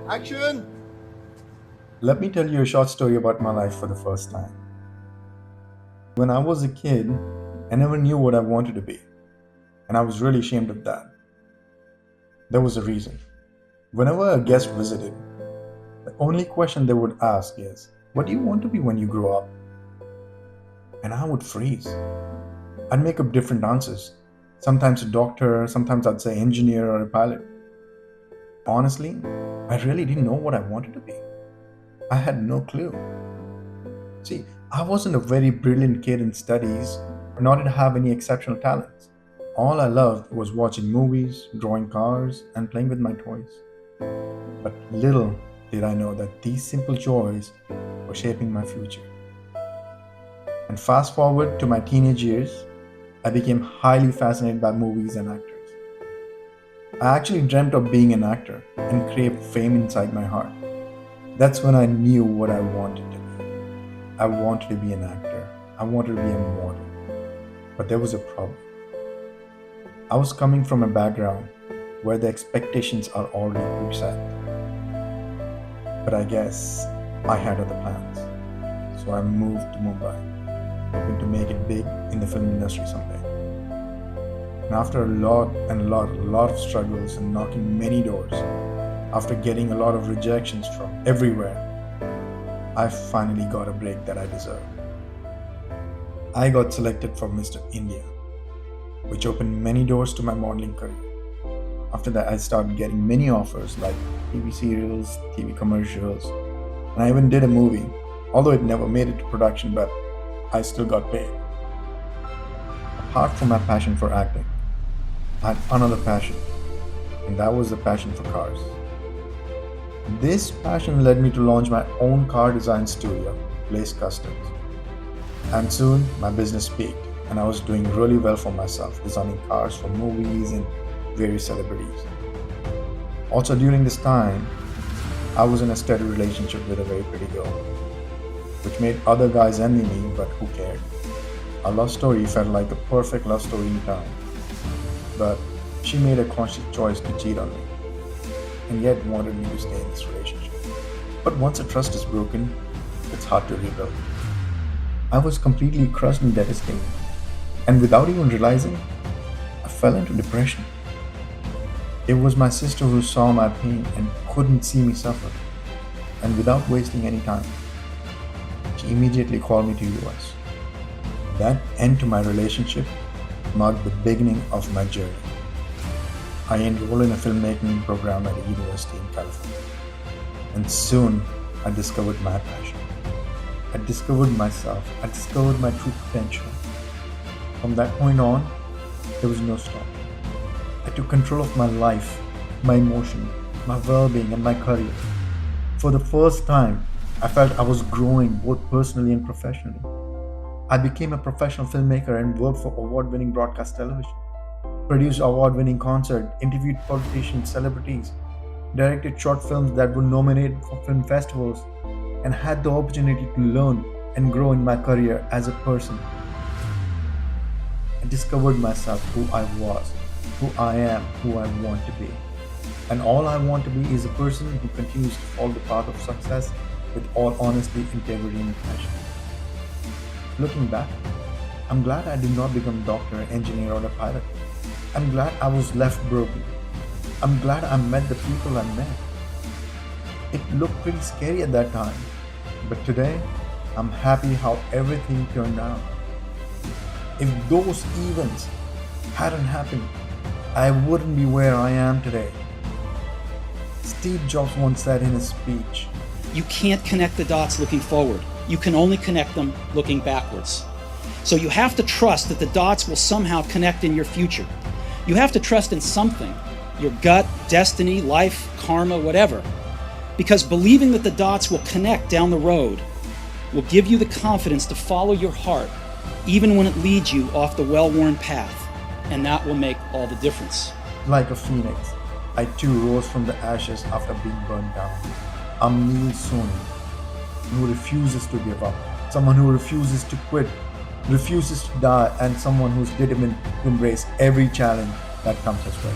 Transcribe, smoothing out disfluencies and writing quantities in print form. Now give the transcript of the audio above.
Action! Let me tell you a short story about my life for the first time. When I was a kid, I never knew what I wanted to be, and I was really ashamed of that. There was a reason. Whenever a guest visited, the only question they would ask is, "What do you want to be when you grow up?" And I would freeze. I'd make up different answers. Sometimes a doctor, sometimes I'd say engineer or a pilot. Honestly, I really didn't know what I wanted to be. I had no clue. See, I wasn't a very brilliant kid in studies, nor did I have any exceptional talents. All I loved was watching movies, drawing cars, and playing with my toys. But little did I know that these simple joys were shaping my future. And fast forward to my teenage years, I became highly fascinated by movies and actors. I actually dreamt of being an actor and craved fame inside my heart. That's when I knew what I wanted to be. I wanted to be an actor. I wanted to be a model. But there was a problem. I was coming from a background where the expectations are already preset. But I guess I had other plans. So I moved to Mumbai, hoping to make it big in the film industry someday. And after a lot of struggles and knocking many doors, after getting a lot of rejections from everywhere, I finally got a break that I deserved. I got selected for Mr. India, which opened many doors to my modeling career. After that, I started getting many offers like TV serials, TV commercials, and I even did a movie, although it never made it to production, but I still got paid. Apart from my passion for acting, I had another passion, and that was the passion for cars. This passion led me to launch my own car design studio, Blaze Customs. And soon, my business peaked, and I was doing really well for myself, designing cars for movies and various celebrities. Also, during this time, I was in a steady relationship with a very pretty girl, which made other guys envy me, but who cared? Our love story felt like a perfect love story in town, but she made a conscious choice to cheat on me, and yet wanted me to stay in this relationship. But once a trust is broken, it's hard to rebuild. I was completely crushed and devastated, and without even realizing, I fell into depression. It was my sister who saw my pain and couldn't see me suffer, and without wasting any time, she immediately called me to US. That end to my relationship marked the beginning of my journey. I enrolled in a filmmaking program at a university in California, and soon I discovered my passion. I discovered myself. I discovered my true potential. From that point on, there was no stopping. I took control of my life, my emotion, my well-being, and my career. For the first time, I felt I was growing both personally and professionally. I became a professional filmmaker and worked for award-winning broadcast television, produced award-winning concerts, interviewed politicians, celebrities, directed short films that were nominated for film festivals, and had the opportunity to learn and grow in my career as a person. I discovered myself, who I was, who I am, who I want to be. And all I want to be is a person who continues to follow the path of success with all honesty, integrity, and passion. Looking back, I'm glad I did not become a doctor, engineer, or a pilot. I'm glad I was left broken. I'm glad I met the people I met. It looked pretty scary at that time, but today, I'm happy how everything turned out. If those events hadn't happened, I wouldn't be where I am today. Steve Jobs once said in his speech, You can't connect the dots looking forward. You can only connect them looking backwards. So you have to trust that the dots will somehow connect in your future. You have to trust in something, your gut, destiny, life, karma, whatever. Because believing that the dots will connect down the road will give you the confidence to follow your heart, even when it leads you off the well-worn path. And that will make all the difference. like a phoenix, I too rose from the ashes after being burned down. I'm Neil Soni, who refuses to give up, someone who refuses to quit, refuses to die, and someone who's determined to embrace every challenge that comes his way.